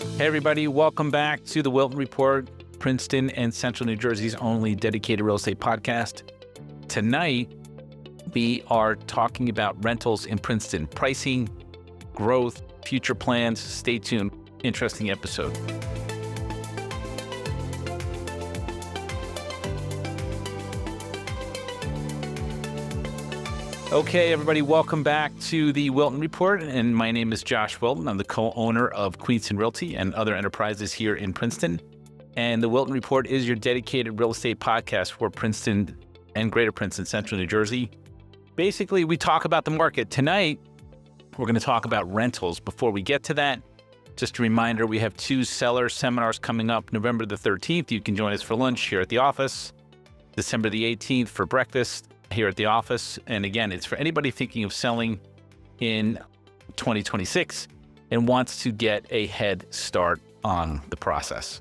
Hey everybody, welcome back to the Wilton Report, Princeton and Central New Jersey's only dedicated real estate podcast. Tonight, we are talking about rentals in Princeton, pricing, growth, future plans. Stay tuned. Interesting episode. Okay, everybody, welcome back to the Wilton Report, and my name is Josh Wilton. I'm the co-owner of Queenston Realty and other enterprises here in Princeton, and the Wilton Report is your dedicated real estate podcast for Princeton and Greater Princeton, Central New Jersey. Basically, we talk about the market. Tonight, we're going to talk about rentals. Before we get to that, just a reminder, we have 2 seller seminars coming up November the 13th. You can join us for lunch here at the office, December the 18th for breakfast here at the office. And again, it's for anybody thinking of selling in 2026 and wants to get a head start on the process.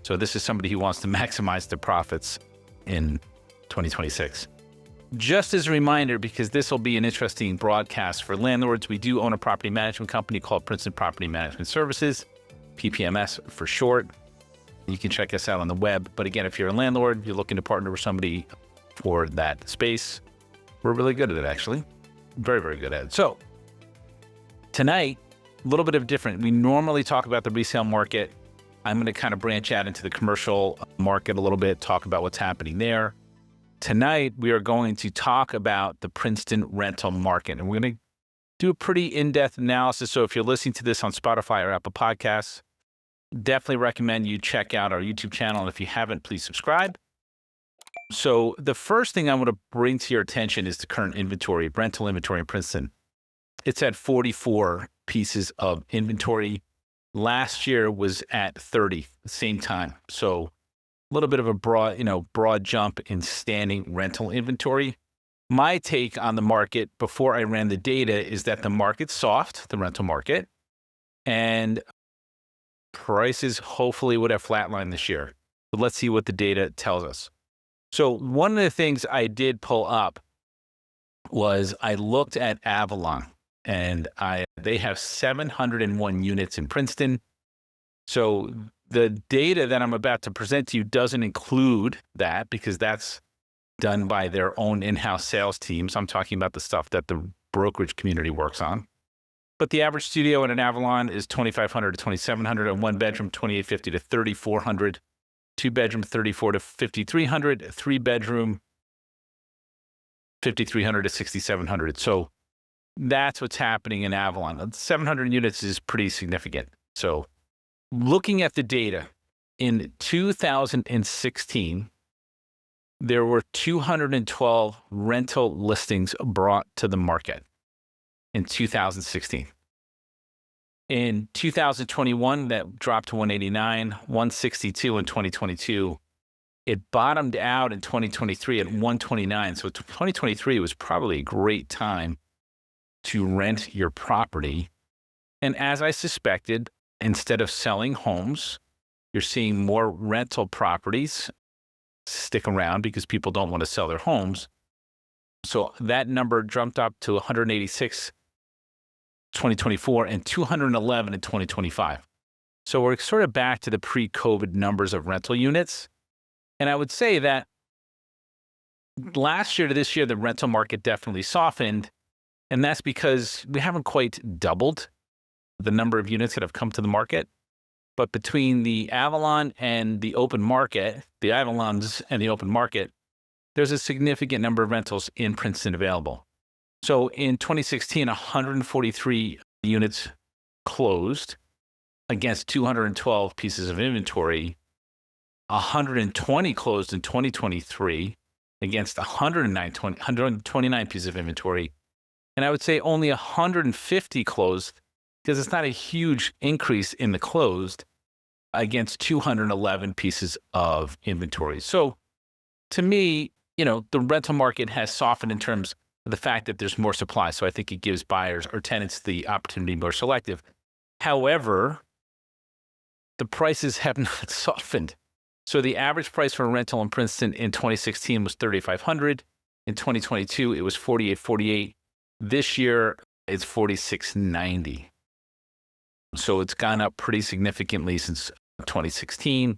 So this is somebody who wants to maximize their profits in 2026. Just as a reminder, because this will be an interesting broadcast for landlords, we do own a property management company called Princeton Property Management Services, PPMS for short. You can check us out on the web. But again, if you're a landlord, you're looking to partner with somebody for that space, we're really good at it, actually. Very, very good at it. So tonight, a little bit of different. We normally talk about the resale market. I'm going to kind of branch out into the commercial market a little bit, talk about what's happening there. Tonight, we are going to talk about the Princeton rental market, and we're going to do a pretty in-depth analysis. So if you're listening to this on Spotify or Apple Podcasts, definitely recommend you check out our YouTube channel. And if you haven't, please subscribe. So the first thing I want to bring to your attention is the current inventory, rental inventory in Princeton. It's at 44 pieces of inventory. Last year was at 30, same time. So a little bit of a broad jump in standing rental inventory. My take on the market before I ran the data is that the market's soft, the rental market, and prices hopefully would have flatlined this year. But let's see what the data tells us. So one of the things I did pull up was I looked at Avalon, and they have 701 units in Princeton. So the data that I'm about to present to you doesn't include that because that's done by their own in-house sales teams. I'm talking about the stuff that the brokerage community works on. But the average studio in an Avalon is 2,500 to 2,700, and 1-bedroom 2,850 to 3,400. 2-bedroom, 3,400 to 5,300, 3-bedroom, 5,300 to 6,700. So that's what's happening in Avalon. 700 units is pretty significant. So looking at the data, in 2016, there were 212 rental listings brought to the market in 2016. In 2021, that dropped to 189, 162 in 2022. It bottomed out in 2023 at 129. So 2023 was probably a great time to rent your property. And as I suspected, instead of selling homes, you're seeing more rental properties stick around because people don't want to sell their homes. So that number jumped up to 186 2024 and 211 in 2025. So we're sort of back to the pre-COVID numbers of rental units. And I would say that last year to this year, the rental market definitely softened. And that's because we haven't quite doubled the number of units that have come to the market. But between the Avalon and the open market, the Avalons and the open market, there's a significant number of rentals in Princeton available. So in 2016, 143 units closed against 212 pieces of inventory. 120 closed in 2023 against 129 pieces of inventory. And I would say only 150 closed because it's not a huge increase in the closed against 211 pieces of inventory. So to me, the rental market has softened in terms the fact that there's more supply. So I think it gives buyers or tenants the opportunity to be more selective. However, the prices have not softened. So the average price for a rental in Princeton in 2016 was $3,500. In 2022, it was $4,848. This year, it's $4,690. So it's gone up pretty significantly since 2016.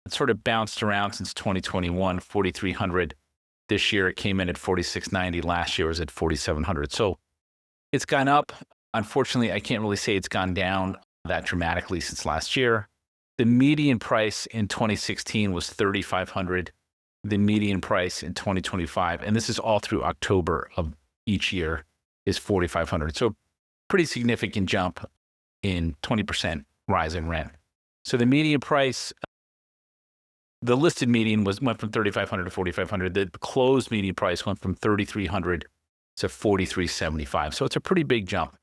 It's sort of bounced around since 2021, 4,300. This year it came in at 4,690. Last year was at 4,700. So it's gone up. Unfortunately, I can't really say it's gone down that dramatically since last year. The median price in 2016 was 3,500. The median price in 2025, and this is all through October of each year, is 4,500. So pretty significant jump in 20% rise in rent. So the median price, the listed median went from 3,500 to 4,500. The closed median price went from 3,300 to 4,375. So it's a pretty big jump.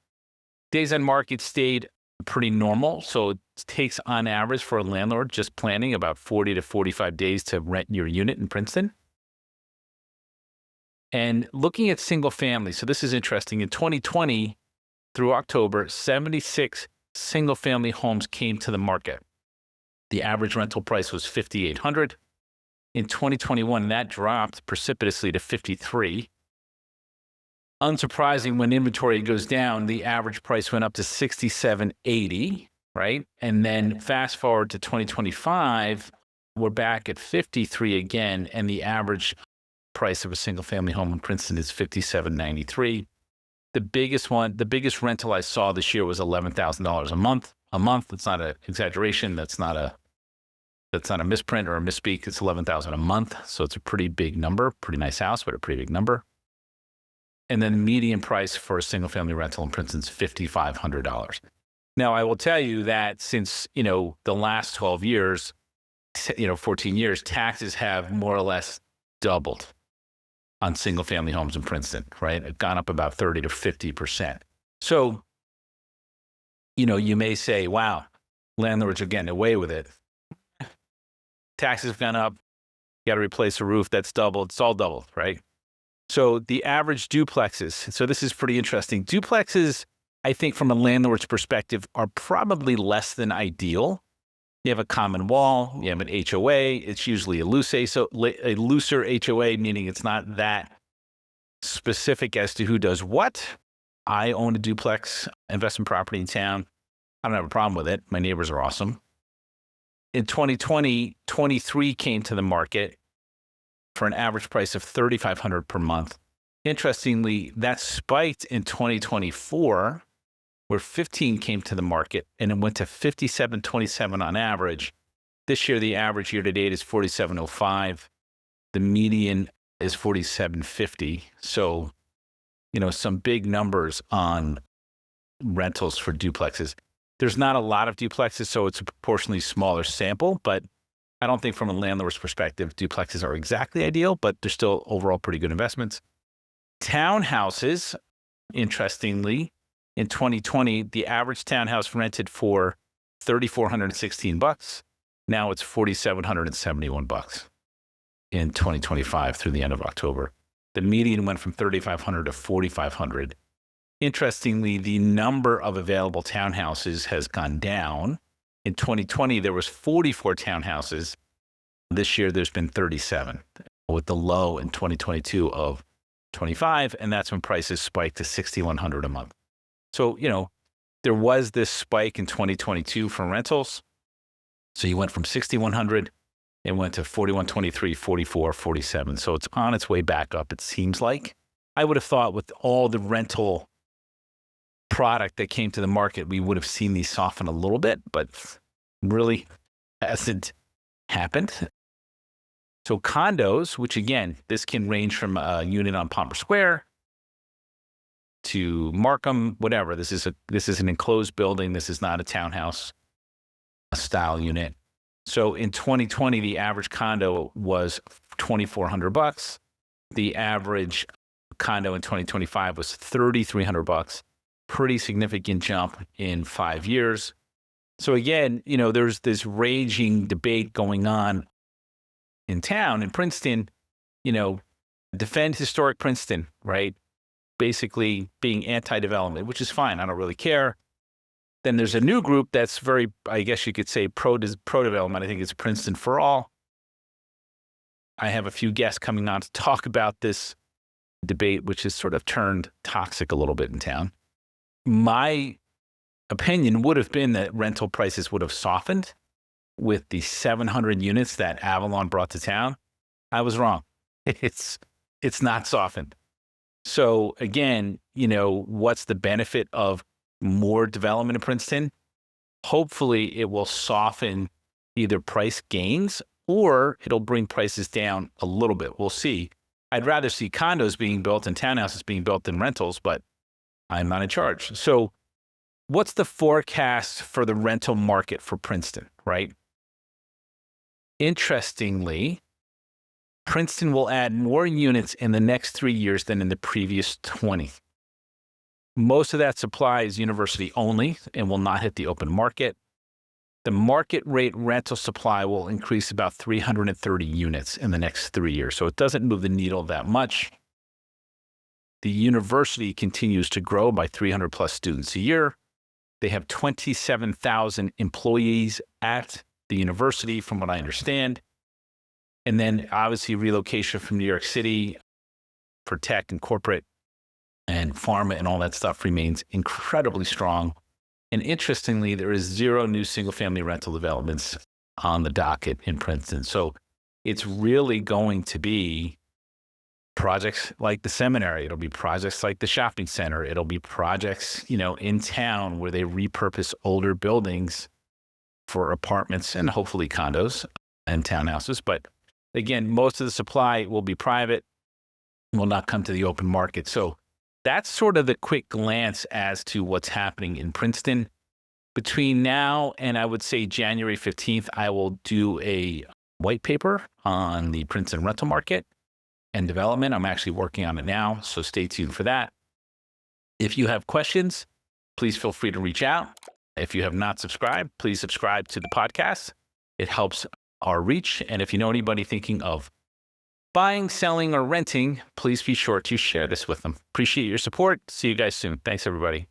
Days on market stayed pretty normal. So it takes on average for a landlord just planning about 40 to 45 days to rent your unit in Princeton. And looking at single family, so this is interesting. In 2020 through October, 76 single family homes came to the market. The average rental price was $5,800. In 2021, that dropped precipitously to $53. Unsurprising, when inventory goes down, the average price went up to $67.80, right? And then fast forward to 2025, we're back at $53 again, and the average price of a single family home in Princeton is $57.93. The biggest rental I saw this year was $11,000 a month. A month, that's not an exaggeration. That's not a misprint or a misspeak. It's $11,000 a month. So it's a pretty big number, pretty nice house, but a pretty big number. And then the median price for a single family rental in Princeton is $5,500. Now, I will tell you that since, the last 12 years, 14 years, taxes have more or less doubled on single family homes in Princeton, right? It's gone up about 30 to 50%. So, you may say, wow, landlords are getting away with it. Taxes have gone up. You got to replace a roof. That's doubled. It's all doubled, right? So the average duplexes, so this is pretty interesting. Duplexes, I think from a landlord's perspective, are probably less than ideal. You have a common wall, you have an HOA, it's usually a looser HOA, meaning it's not that specific as to who does what. I own a duplex investment property in town. I don't have a problem with it. My neighbors are awesome. In 2020, 23 came to the market for an average price of $3,500 per month. Interestingly, that spiked in 2024, where 15 came to the market, and it went to $5,727 on average. This year, the average year to date is $4,705. The median is $4,750. So, some big numbers on rentals for duplexes. There's not a lot of duplexes, so it's a proportionally smaller sample, but I don't think from a landlord's perspective, duplexes are exactly ideal, but they're still overall pretty good investments. Townhouses, interestingly, in 2020, the average townhouse rented for $3,416. Now it's $4,771 in 2025 through the end of October. The median went from $3,500 to $4,500. Interestingly, the number of available townhouses has gone down. In 2020, there was 44 townhouses. This year, there's been 37, with the low in 2022 of 25, and that's when prices spiked to $6,100 a month. So, there was this spike in 2022 for rentals. So you went from 6,100, it went to 4123, 44, 47. So it's on its way back up, it seems like. I would have thought with all the rental product that came to the market, we would have seen these soften a little bit, but really hasn't happened. So condos, which again, this can range from a unit on Palmer Square to Markham, whatever. This is an enclosed building. This is not a townhouse style unit. So in 2020, the average condo was $2,400. The average condo in 2025 was $3,300. Pretty significant jump in 5 years. So again, there's this raging debate going on in town, in Princeton, defend historic Princeton, right? Basically being anti-development, which is fine. I don't really care. Then there's a new group that's very, I guess you could say, pro-development. I think it's Princeton for all. I have a few guests coming on to talk about this debate, which has sort of turned toxic a little bit in town. My opinion would have been that rental prices would have softened with the 700 units that Avalon brought to town. I was wrong. It's not softened. So again, what's the benefit of more development in Princeton? Hopefully it will soften either price gains or it'll bring prices down a little bit. We'll see. I'd rather see condos being built and townhouses being built than rentals, but I'm not in charge. So what's the forecast for the rental market for Princeton, right? Interestingly, Princeton will add more units in the next 3 years than in the previous 20. Most of that supply is university only and will not hit the open market. The market rate rental supply will increase about 330 units in the next 3 years. So it doesn't move the needle that much. The university continues to grow by 300 plus students a year. They have 27,000 employees at the university, from what I understand. And then obviously relocation from New York City for tech and corporate and pharma and all that stuff remains incredibly strong. And interestingly, there is 0 new single-family rental developments on the docket in Princeton. So it's really going to be projects like the seminary. It'll be projects like the shopping center. It'll be projects, in town where they repurpose older buildings for apartments and hopefully condos and townhouses. But again, most of the supply will be private, will not come to the open market. So that's sort of the quick glance as to what's happening in Princeton. Between now and I would say January 15th, I will do a white paper on the Princeton rental market and development. I'm actually working on it now, so stay tuned for that. If you have questions, please feel free to reach out. If you have not subscribed, please subscribe to the podcast. It helps our reach. And if you know anybody thinking of buying, selling, or renting, please be sure to share this with them. Appreciate your support. See you guys soon. Thanks, everybody.